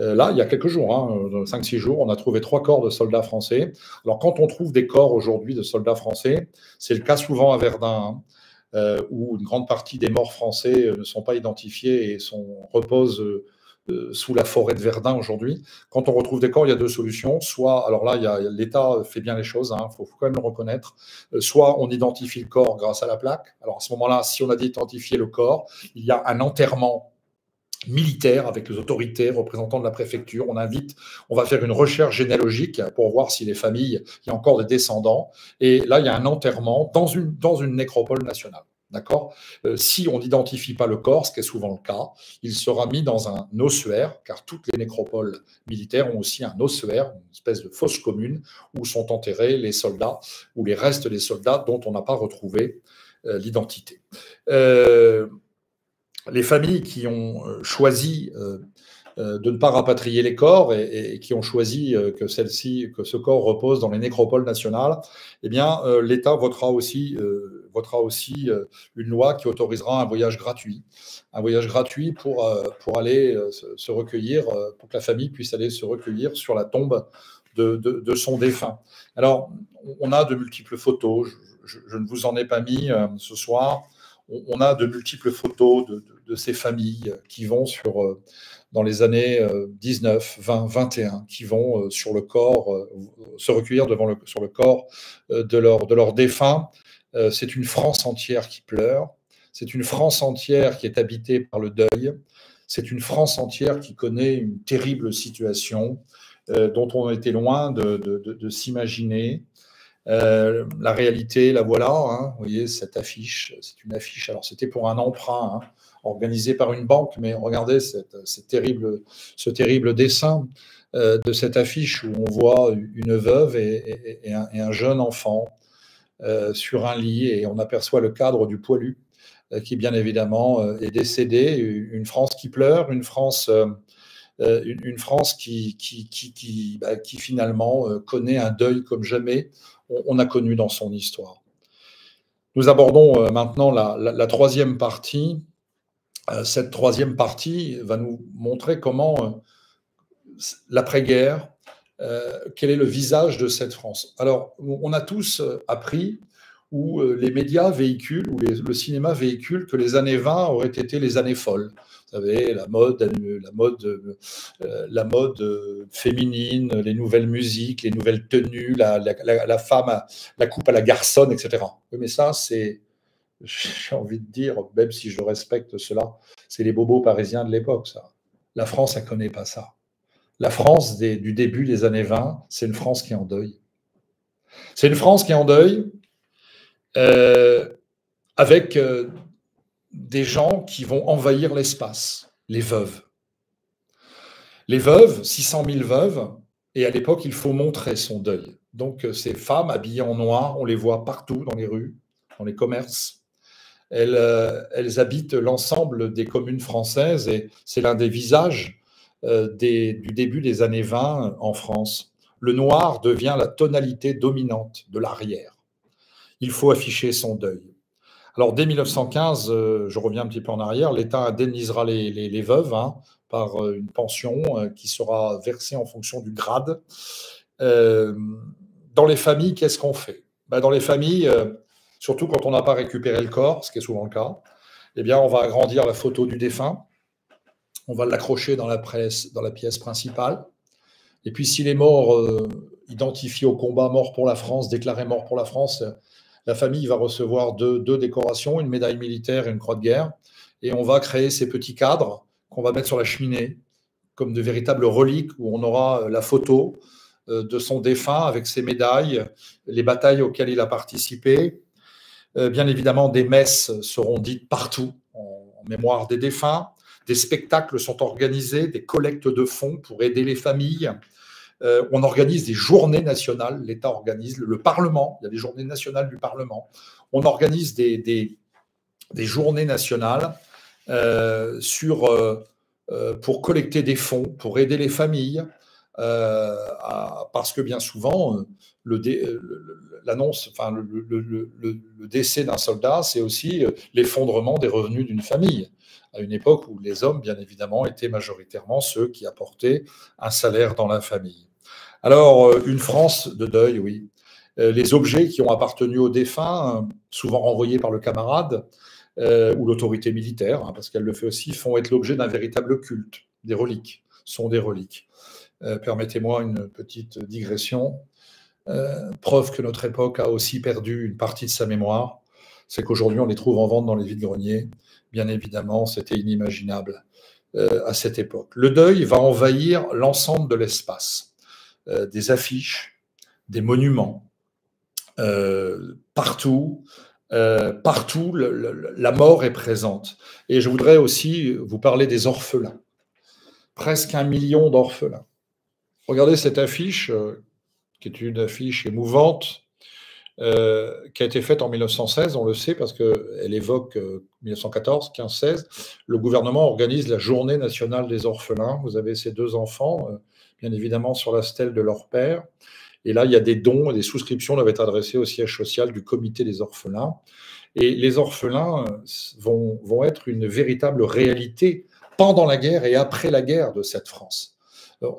Là, il y a quelques jours, hein, 5-6 jours, on a trouvé 3 corps de soldats français. Alors, quand on trouve des corps aujourd'hui de soldats français, c'est le cas souvent à Verdun, où une grande partie des morts français ne sont pas identifiés et reposent sous la forêt de Verdun aujourd'hui. Quand on retrouve des corps, il y a deux solutions. Soit, alors là, l'État fait bien les choses, il faut quand même le reconnaître. Soit on identifie le corps grâce à la plaque. Alors à ce moment-là, si on a identifié le corps, il y a un enterrement militaire avec les autorités, représentants de la préfecture. On va faire une recherche généalogique pour voir si les familles, il y a encore des descendants. Et là, il y a un enterrement dans une nécropole nationale. D'accord. Si on n'identifie pas le corps, ce qui est souvent le cas, il sera mis dans un ossuaire, car toutes les nécropoles militaires ont aussi un ossuaire, une espèce de fosse commune, où sont enterrés les soldats ou les restes des soldats dont on n'a pas retrouvé l'identité. Les familles qui ont choisi de ne pas rapatrier les corps et qui ont choisi que ce corps repose dans les nécropoles nationales, eh bien, l'État votera aussi une loi qui autorisera un voyage gratuit pour aller se recueillir, pour que la famille puisse aller se recueillir sur la tombe de son défunt. Alors, on a de multiples photos. Je ne vous en ai pas mis ce soir. On a de multiples photos de ces familles qui vont dans les années 19, 20, 21, qui vont sur le corps, se recueillir sur le corps de leur défunt. C'est une France entière qui pleure. C'est une France entière qui est habitée par le deuil. C'est une France entière qui connaît une terrible situation dont on était loin de s'imaginer. La réalité, la voilà, vous voyez cette affiche, c'est une affiche, alors c'était pour un emprunt organisé par une banque, mais regardez ce terrible dessin de cette affiche où on voit une veuve et un jeune enfant sur un lit, et on aperçoit le cadre du poilu qui bien évidemment est décédé. Une France qui pleure, une France qui finalement connaît un deuil comme jamais on a connu dans son histoire. Nous abordons maintenant la troisième partie. Cette troisième partie va nous montrer comment l'après-guerre, quel est le visage de cette France. Alors, on a tous appris, où les médias véhiculent, ou le cinéma véhicule, que les années 20 auraient été les années folles. Vous savez, la mode féminine, les nouvelles musiques, les nouvelles tenues, la femme, la coupe à la garçonne, etc. Mais ça, j'ai envie de dire, même si je respecte cela, c'est les bobos parisiens de l'époque, ça. La France, elle ne connaît pas ça. La France du début des années 20, c'est une France qui est en deuil. C'est une France qui est en deuil, avec des gens qui vont envahir l'espace, les veuves. Les veuves, 600 000 veuves, et à l'époque, il faut montrer son deuil. Donc, ces femmes habillées en noir, on les voit partout dans les rues, dans les commerces. Elles habitent l'ensemble des communes françaises, et c'est l'un des visages du début des années 20 en France. Le noir devient la tonalité dominante de l'arrière. Il faut afficher son deuil. Alors, dès 1915, je reviens un petit peu en arrière, l'État indemnisera les veuves par une pension qui sera versée en fonction du grade. Dans les familles, qu'est-ce qu'on fait? Dans les familles, surtout quand on n'a pas récupéré le corps, ce qui est souvent le cas, eh bien, on va agrandir la photo du défunt, on va l'accrocher dans la pièce principale. Et puis, s'il est mort, identifié au combat, mort pour la France, déclaré mort pour la France, la famille va recevoir deux décorations, une médaille militaire et une croix de guerre. Et on va créer ces petits cadres qu'on va mettre sur la cheminée, comme de véritables reliques, où on aura la photo de son défunt avec ses médailles, les batailles auxquelles il a participé. Bien évidemment, des messes seront dites partout en mémoire des défunts. Des spectacles sont organisés, des collectes de fonds pour aider les familles. On organise des journées nationales, l'État organise, le Parlement, il y a des journées nationales du Parlement. On organise des journées nationales pour collecter des fonds, pour aider les familles. parce que bien souvent, l'annonce, enfin, le décès d'un soldat, c'est aussi l'effondrement des revenus d'une famille, à une époque où les hommes, bien évidemment, étaient majoritairement ceux qui apportaient un salaire dans la famille. Alors, une France de deuil, oui. Les objets qui ont appartenu aux défunts, souvent renvoyés par le camarade ou l'autorité militaire, hein, parce qu'elle le fait aussi, font être l'objet d'un véritable culte. Des reliques, sont des reliques. Permettez-moi une petite digression. Preuve que notre époque a aussi perdu une partie de sa mémoire, c'est qu'aujourd'hui on les trouve en vente dans les vides-greniers. Bien évidemment, c'était inimaginable à cette époque. Le deuil va envahir l'ensemble de l'espace. Des affiches, des monuments, partout, la mort est présente. Et je voudrais aussi vous parler des orphelins. Presque 1 million d'orphelins. Regardez cette affiche, qui est une affiche émouvante, qui a été faite en 1916, on le sait, parce qu'elle évoque 1914, 15-16. Le gouvernement organise la Journée nationale des orphelins. Vous avez ces 2 enfants, bien évidemment, sur la stèle de leur père. Et là, il y a des dons et des souscriptions doivent être adressées au siège social du comité des orphelins. Et les orphelins vont être une véritable réalité pendant la guerre et après la guerre de cette France.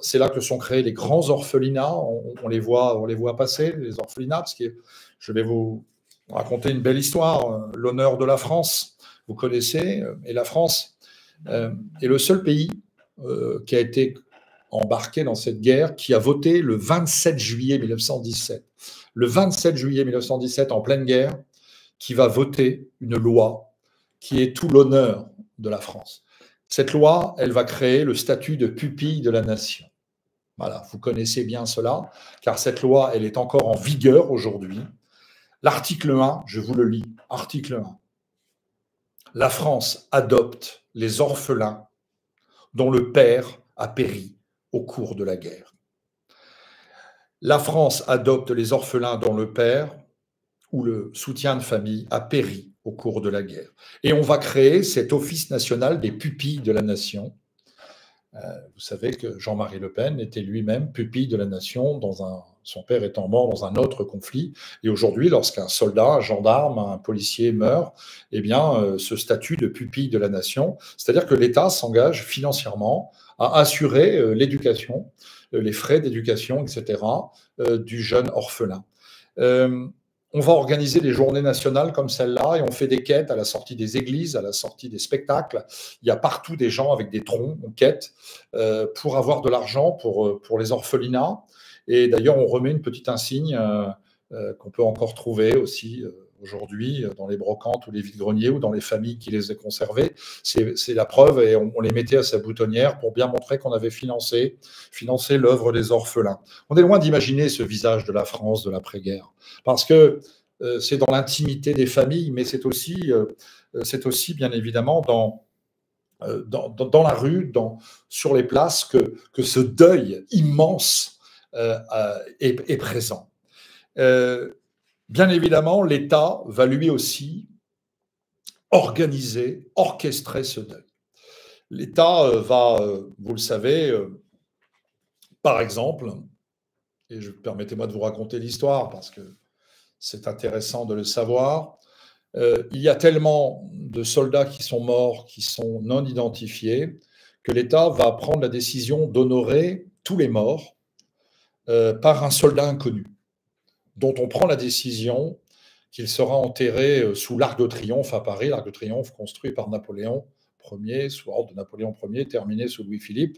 C'est là que sont créés les grands orphelinats. On les voit passer, les orphelinats, parce que je vais vous raconter une belle histoire. L'honneur de la France, vous connaissez, et la France est le seul pays qui a été embarqué dans cette guerre, qui a voté le 27 juillet 1917. Le 27 juillet 1917, en pleine guerre, qui va voter une loi qui est tout l'honneur de la France. Cette loi, elle va créer le statut de pupille de la nation. Voilà, vous connaissez bien cela, car cette loi, elle est encore en vigueur aujourd'hui. L'article 1, je vous le lis, article 1. La France adopte les orphelins dont le père a péri au cours de la guerre. La France adopte les orphelins dont le père ou le soutien de famille a péri au cours de la guerre. Et on va créer cet office national des pupilles de la nation. Vous savez que Jean-Marie Le Pen était lui-même pupille de la nation, son père étant mort dans un autre conflit. Et aujourd'hui, lorsqu'un soldat, un gendarme, un policier meurt, eh bien, ce statut de pupille de la nation, c'est-à-dire que l'État s'engage financièrement à assurer l'éducation, les frais d'éducation, etc., du jeune orphelin. On va organiser des journées nationales comme celle-là et on fait des quêtes à la sortie des églises, à la sortie des spectacles. Il y a partout des gens avec des troncs, on quête pour avoir de l'argent pour les orphelinats. Et d'ailleurs, on remet une petite insigne qu'on peut encore trouver aussi aujourd'hui dans les brocantes ou les vides-greniers ou dans les familles qui les ont conservées. C'est la preuve et on les mettait à sa boutonnière pour bien montrer qu'on avait financé l'œuvre des orphelins. On est loin d'imaginer ce visage de la France de l'après-guerre parce que c'est dans l'intimité des familles, mais c'est aussi bien évidemment dans la rue, sur les places que ce deuil immense est présent. Bien évidemment, l'État va lui aussi orchestrer ce deuil. L'État va, vous le savez, par exemple, et permettez-moi de vous raconter l'histoire parce que c'est intéressant de le savoir, il y a tellement de soldats qui sont morts, qui sont non identifiés, que l'État va prendre la décision d'honorer tous les morts par un soldat inconnu, dont on prend la décision qu'il sera enterré sous l'Arc de Triomphe à Paris, l'Arc de Triomphe construit par Napoléon Ier, sous ordre de Napoléon Ier, terminé sous Louis-Philippe,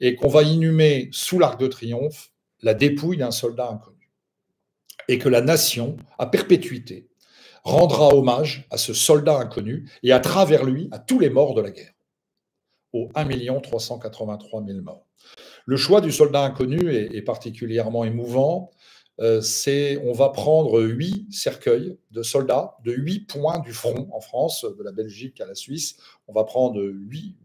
et qu'on va inhumer sous l'Arc de Triomphe la dépouille d'un soldat inconnu. Et que la nation, à perpétuité, rendra hommage à ce soldat inconnu et à travers lui à tous les morts de la guerre, aux 1 383 000 morts. Le choix du soldat inconnu est particulièrement émouvant. On va prendre 8 cercueils de soldats de 8 points du front en France, de la Belgique à la Suisse. On va prendre 8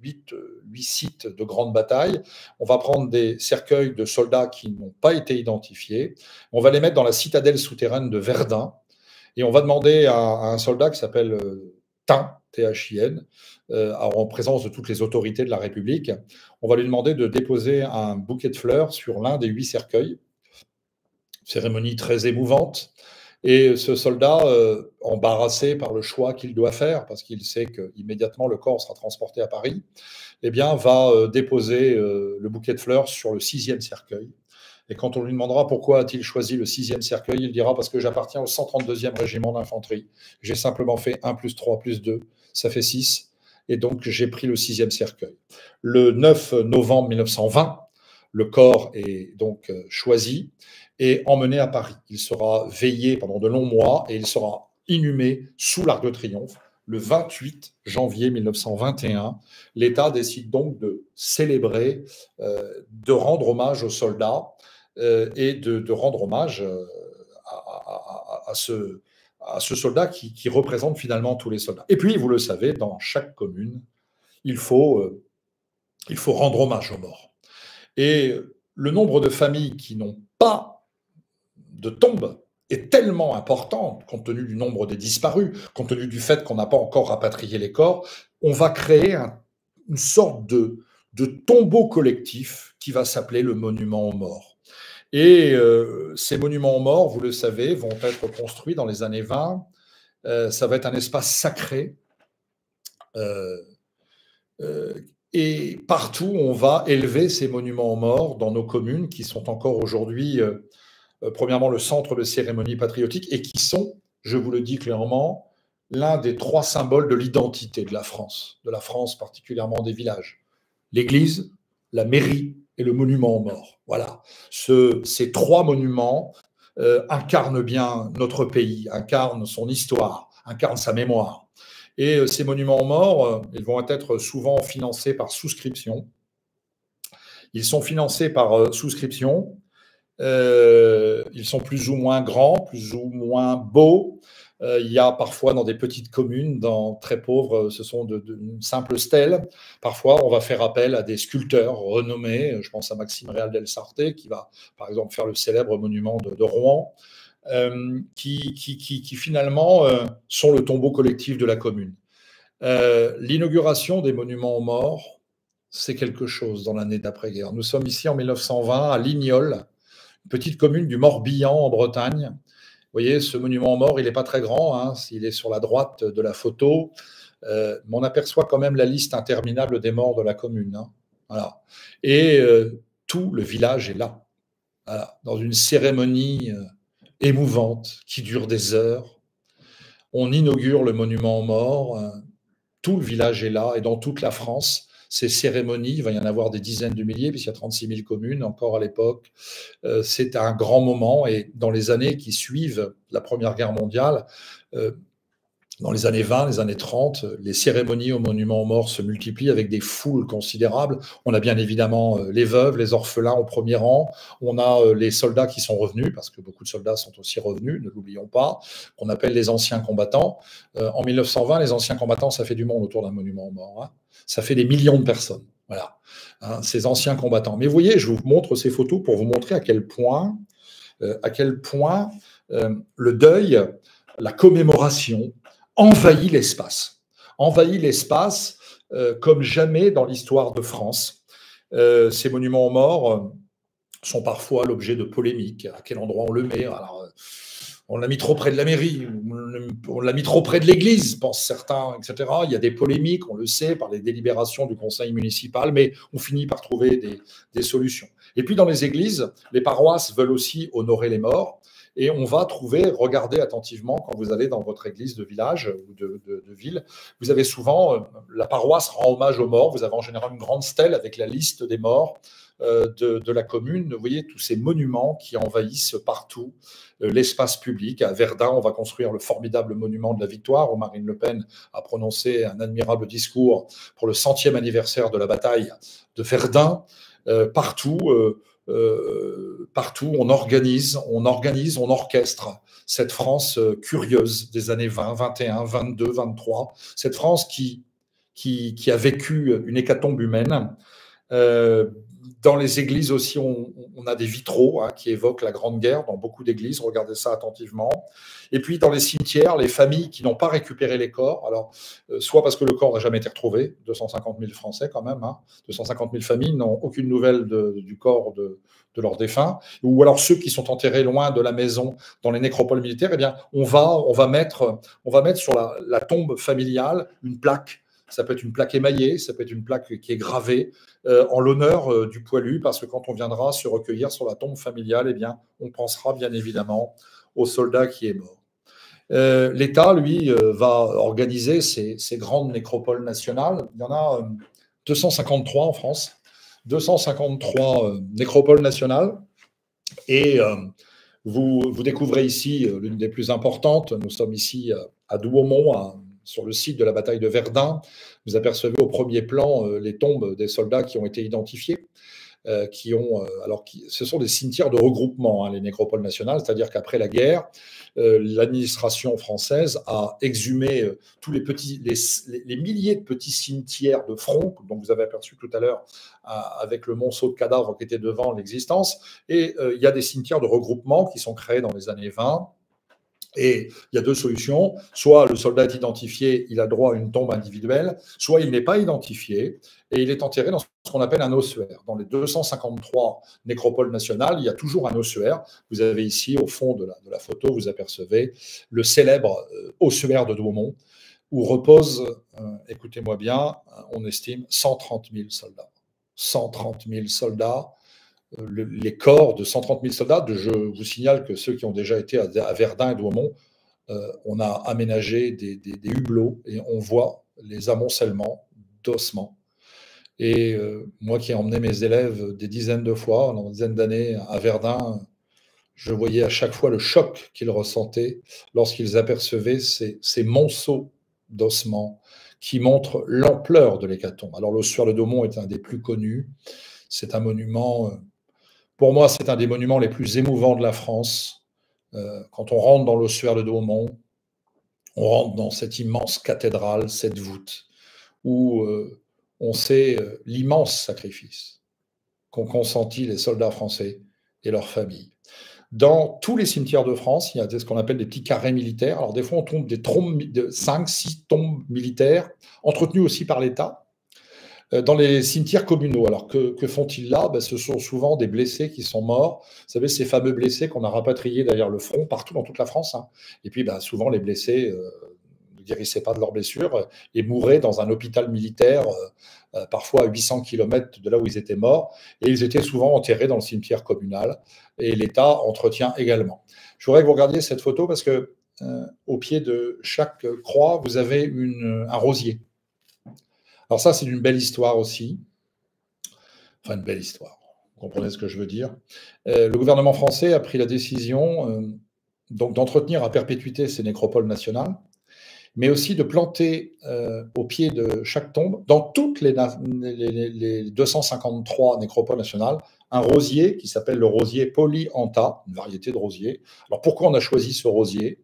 sites de grandes batailles. On va prendre des cercueils de soldats qui n'ont pas été identifiés. On va les mettre dans la citadelle souterraine de Verdun. Et on va demander à un soldat qui s'appelle Tain, THIN, en présence de toutes les autorités de la République. On va lui demander de déposer un bouquet de fleurs sur l'un des 8 cercueils. Cérémonie très émouvante. Et ce soldat, embarrassé par le choix qu'il doit faire, parce qu'il sait qu'immédiatement le corps sera transporté à Paris, eh bien, va déposer le bouquet de fleurs sur le 6e cercueil. Et quand on lui demandera pourquoi a-t-il choisi le 6e cercueil, il dira parce que j'appartiens au 132e régiment d'infanterie. J'ai simplement fait 1 + 3 + 2, ça fait 6. Et donc, j'ai pris le 6e cercueil. Le 9 novembre 1920, le corps est donc choisi et emmené à Paris. Il sera veillé pendant de longs mois et il sera inhumé sous l'Arc de Triomphe. Le 28 janvier 1921, l'État décide donc de célébrer, de rendre hommage aux soldats et de rendre hommage à ce soldat qui représente finalement tous les soldats. Et puis, vous le savez, dans chaque commune, il faut rendre hommage aux morts. Et le nombre de familles qui n'ont pas de tombe est tellement important, compte tenu du nombre des disparus, compte tenu du fait qu'on n'a pas encore rapatrié les corps, on va créer une sorte de tombeau collectif qui va s'appeler le monument aux morts. Et ces monuments aux morts, vous le savez, vont être construits dans les années 20. Ça va être un espace sacré. Et partout, on va élever ces monuments aux morts dans nos communes qui sont encore aujourd'hui, premièrement, le centre de cérémonies patriotiques et qui sont, je vous le dis clairement, l'un des 3 symboles de l'identité de la France particulièrement des villages. L'église, la mairie et le monument aux morts. Voilà. Ces 3 monuments incarnent bien notre pays, incarnent son histoire, incarnent sa mémoire. Et ces monuments aux morts, ils vont être souvent financés par souscription. Ils sont financés par souscription. Ils sont plus ou moins grands, plus ou moins beaux. Il y a parfois dans des petites communes, très pauvres, ce sont une simple stèle. Parfois, on va faire appel à des sculpteurs renommés. Je pense à Maxime Réal del Sarté, qui va, par exemple, faire le célèbre monument de Rouen, qui finalement sont le tombeau collectif de la commune. L'inauguration des monuments aux morts, c'est quelque chose dans l'année d'après-guerre. Nous sommes ici en 1920 à Lignolles, petite commune du Morbihan en Bretagne. Vous voyez, ce monument aux morts, il n'est pas très grand, hein, il est sur la droite de la photo, mais on aperçoit quand même la liste interminable des morts de la commune. Hein. Voilà. Et tout le village est là, voilà, dans une cérémonie émouvante qui dure des heures. On inaugure le monument aux morts, tout le village est là, et dans toute la France, ces cérémonies, il va y en avoir des dizaines de milliers, puisqu'il y a 36 000 communes encore à l'époque. C'est un grand moment, et dans les années qui suivent la Première Guerre mondiale, dans les années 20, les années 30, les cérémonies au monument aux morts se multiplient avec des foules considérables. On a bien évidemment les veuves, les orphelins au premier rang. On a les soldats qui sont revenus, parce que beaucoup de soldats sont aussi revenus, ne l'oublions pas, qu'on appelle les anciens combattants. En 1920, les anciens combattants, ça fait du monde autour d'un monument aux morts. Hein. Ça fait des millions de personnes. Voilà, hein, ces anciens combattants. Mais vous voyez, je vous montre ces photos pour vous montrer à quel point le deuil, la commémoration, envahit l'espace comme jamais dans l'histoire de France. Ces monuments aux morts sont parfois l'objet de polémiques. À quel endroit on le met? Alors, on l'a mis trop près de la mairie, on l'a mis trop près de l'église, pensent certains, etc. Il y a des polémiques, on le sait, par les délibérations du conseil municipal, mais on finit par trouver des solutions. Et puis dans les églises, les paroisses veulent aussi honorer les morts. Et on va trouver, regardez attentivement quand vous allez dans votre église de village ou de ville, vous avez souvent, la paroisse rend hommage aux morts, vous avez en général une grande stèle avec la liste des morts de la commune. Vous voyez tous ces monuments qui envahissent partout l'espace public. À Verdun, on va construire le formidable monument de la Victoire, où Marine Le Pen a prononcé un admirable discours pour le 100e anniversaire de la bataille de Verdun. Partout, on organise, on orchestre cette France curieuse des années 20, 21, 22, 23, cette France qui a vécu une hécatombe humaine Dans les églises aussi, on a des vitraux qui évoquent la Grande Guerre dans beaucoup d'églises. Regardez ça attentivement. Et puis, dans les cimetières, les familles qui n'ont pas récupéré les corps, alors, soit parce que le corps n'a jamais été retrouvé, 250 000 Français quand même, 250 000 familles n'ont aucune nouvelle du corps de leurs défunts, ou alors ceux qui sont enterrés loin de la maison dans les nécropoles militaires, eh bien, on va mettre sur la tombe familiale une plaque. Ça peut être une plaque émaillée, ça peut être une plaque qui est gravée en l'honneur du poilu, parce que quand on viendra se recueillir sur la tombe familiale, eh bien, on pensera bien évidemment au soldat qui est mort. L'État, lui, va organiser ces grandes nécropoles nationales. Il y en a 253 en France, 253 nécropoles nationales. Et vous découvrez ici l'une des plus importantes. Nous sommes ici à Douaumont, sur le site de la bataille de Verdun. Vous apercevez au premier plan les tombes des soldats qui ont été identifiés. Ce sont des cimetières de regroupement, les nécropoles nationales, c'est-à-dire qu'après la guerre, l'administration française a exhumé tous les milliers de petits cimetières de front, dont vous avez aperçu tout à l'heure avec le monceau de cadavres qui était devant l'existence, et il y a des cimetières de regroupement qui sont créés dans les années 20. Et il y a deux solutions. Soit le soldat est identifié, il a droit à une tombe individuelle, soit il n'est pas identifié et il est enterré dans ce qu'on appelle un ossuaire. Dans les 253 nécropoles nationales, il y a toujours un ossuaire. Vous avez ici, au fond de la photo, vous apercevez le célèbre ossuaire de Douaumont, où repose, écoutez-moi bien, on estime 130 000 soldats. 130 000 soldats. Les corps de 130 000 soldats. Je vous signale que ceux qui ont déjà été à Verdun et Douaumont, on a aménagé des hublots et on voit les amoncellements d'ossements. Et moi qui ai emmené mes élèves des dizaines de fois, dans une dizaine d'années à Verdun, je voyais à chaque fois le choc qu'ils ressentaient lorsqu'ils apercevaient ces monceaux d'ossements qui montrent l'ampleur de l'hécatombe. Alors l'ossuaire de Douaumont est un des plus connus. C'est un monument... Pour moi, c'est un des monuments les plus émouvants de la France. Quand on rentre dans l'ossuaire de Douaumont, on rentre dans cette immense cathédrale, cette voûte, où on sait l'immense sacrifice qu'ont consenti les soldats français et leurs familles. Dans tous les cimetières de France, il y a ce qu'on appelle des petits carrés militaires. Alors des fois, on tombe des tombes de 5-6 tombes militaires, entretenues aussi par l'État, dans les cimetières communaux. Alors, que font-ils là? Ce sont souvent des blessés qui sont morts. Vous savez, ces fameux blessés qu'on a rapatriés derrière le front, partout dans toute la France. Et puis, souvent, les blessés ne guérissaient pas de leurs blessures et mouraient dans un hôpital militaire, parfois à 800 km de là où ils étaient morts. Et ils étaient souvent enterrés dans le cimetière communal. Et l'État entretient également. Je voudrais que vous regardiez cette photo parce que au pied de chaque croix, vous avez un rosier. Alors ça, c'est une belle histoire aussi. Enfin, une belle histoire. Vous comprenez ce que je veux dire. Le gouvernement français a pris la décision donc d'entretenir à perpétuité ces nécropoles nationales, mais aussi de planter au pied de chaque tombe, dans toutes les 253 nécropoles nationales, un rosier qui s'appelle le rosier polyantha, une variété de rosier. Alors pourquoi on a choisi ce rosier?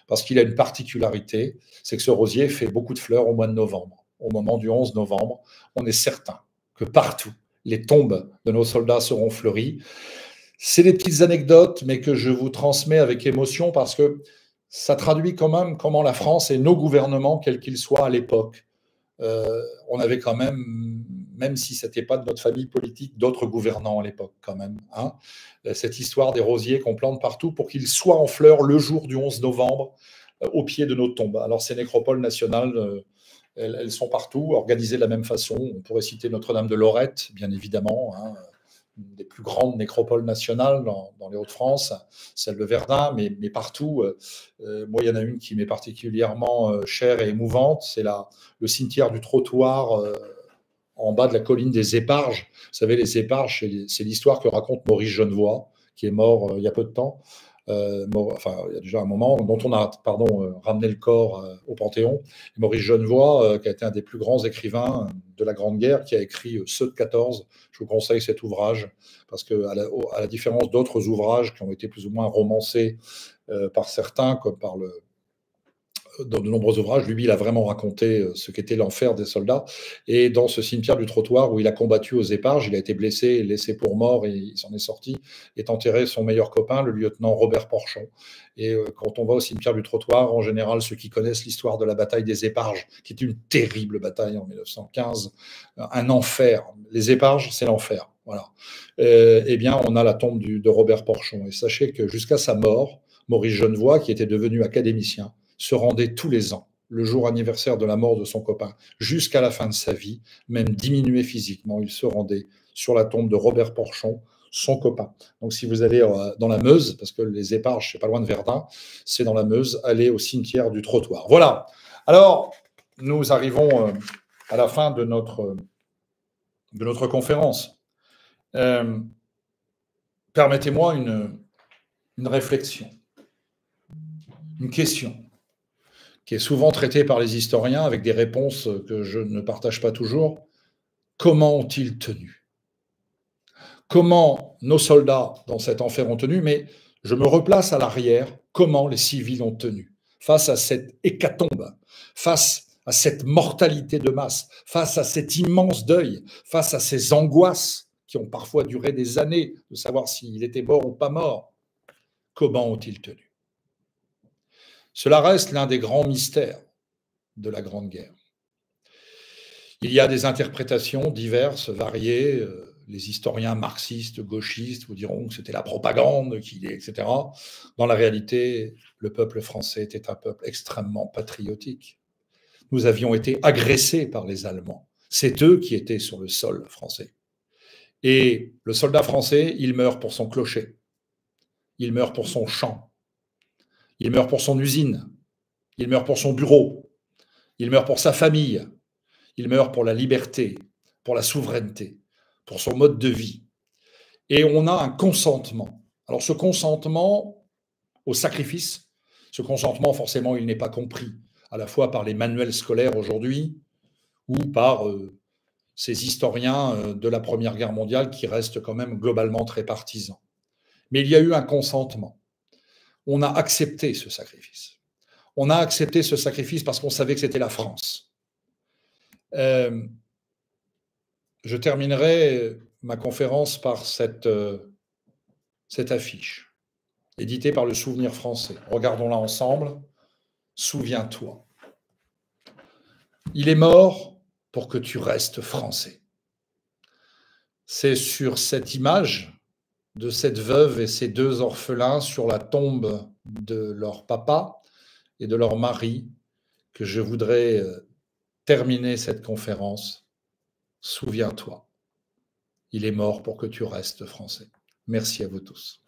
Parce qu'il a une particularité, c'est que ce rosier fait beaucoup de fleurs au mois de novembre. Au moment du 11 novembre, on est certain que partout, les tombes de nos soldats seront fleuries. C'est des petites anecdotes, mais que je vous transmets avec émotion parce que ça traduit quand même comment la France et nos gouvernements, quels qu'ils soient à l'époque, on avait quand même si ce n'était pas de notre famille politique, d'autres gouvernants à l'époque quand même. Cette histoire des rosiers qu'on plante partout pour qu'ils soient en fleurs le jour du 11 novembre au pied de nos tombes. Alors ces nécropoles nationales, elles sont partout, organisées de la même façon. On pourrait citer Notre-Dame de Lorette, bien évidemment, une des plus grandes nécropoles nationales dans les Hauts-de-France, celle de Verdun, mais partout. Moi, il y en a une qui m'est particulièrement chère et émouvante, c'est le cimetière du Trottoir en bas de la colline des Éparges. Vous savez, les Éparges, c'est l'histoire que raconte Maurice Genevoix, qui est mort il y a peu de temps. Il y a déjà un moment, dont on a ramené le corps au Panthéon. Et Maurice Genevoix, qui a été un des plus grands écrivains de la Grande Guerre, qui a écrit Ceux de 14. Je vous conseille cet ouvrage, parce qu'à la différence d'autres ouvrages qui ont été plus ou moins romancés par certains, comme par dans de nombreux ouvrages. Lui, il a vraiment raconté ce qu'était l'enfer des soldats. Et dans ce cimetière du trottoir où il a combattu aux éparges, il a été blessé, laissé pour mort, et il s'en est sorti, est enterré son meilleur copain, le lieutenant Robert Porchon. Et quand on va au cimetière du trottoir, en général, ceux qui connaissent l'histoire de la bataille des éparges, qui est une terrible bataille en 1915, un enfer. Les éparges, c'est l'enfer. Voilà. Eh bien, on a la tombe de Robert Porchon. Et sachez que jusqu'à sa mort, Maurice Genevoix, qui était devenu académicien, se rendait tous les ans, le jour anniversaire de la mort de son copain, jusqu'à la fin de sa vie, même diminué physiquement, il se rendait sur la tombe de Robert Porchon, son copain. Donc si vous allez dans la Meuse, parce que les éparges, c'est pas loin de Verdun, c'est dans la Meuse, allez au cimetière du trottoir. Voilà. Alors, nous arrivons à la fin de notre conférence. Permettez-moi une réflexion, une question qui est souvent traitée par les historiens avec des réponses que je ne partage pas toujours. Comment ont-ils tenu? Comment nos soldats dans cet enfer ont tenu? Mais je me replace à l'arrière. Comment les civils ont tenu face à cette hécatombe, face à cette mortalité de masse, face à cet immense deuil, face à ces angoisses qui ont parfois duré des années de savoir s'il était mort ou pas mort? Comment ont-ils tenu? Cela reste l'un des grands mystères de la Grande Guerre. Il y a des interprétations diverses, variées. Les historiens marxistes, gauchistes vous diront que c'était la propagande, etc. Dans la réalité, le peuple français était un peuple extrêmement patriotique. Nous avions été agressés par les Allemands. C'est eux qui étaient sur le sol français. Et le soldat français, il meurt pour son clocher. Il meurt pour son champ. Il meurt pour son usine. Il meurt pour son bureau. Il meurt pour sa famille. Il meurt pour la liberté, pour la souveraineté, pour son mode de vie. Et on a un consentement. Alors ce consentement au sacrifice, ce consentement, forcément, il n'est pas compris à la fois par les manuels scolaires aujourd'hui ou par ces historiens de la Première Guerre mondiale qui restent quand même globalement très partisans. Mais il y a eu un consentement. On a accepté ce sacrifice. On a accepté ce sacrifice parce qu'on savait que c'était la France. Je terminerai ma conférence par cette affiche, éditée par le Souvenir français. Regardons-la ensemble. Souviens-toi. Il est mort pour que tu restes français. C'est sur cette image de cette veuve et ces deux orphelins sur la tombe de leur papa et de leur mari que je voudrais terminer cette conférence. Souviens-toi. Il est mort pour que tu restes français. Merci à vous tous.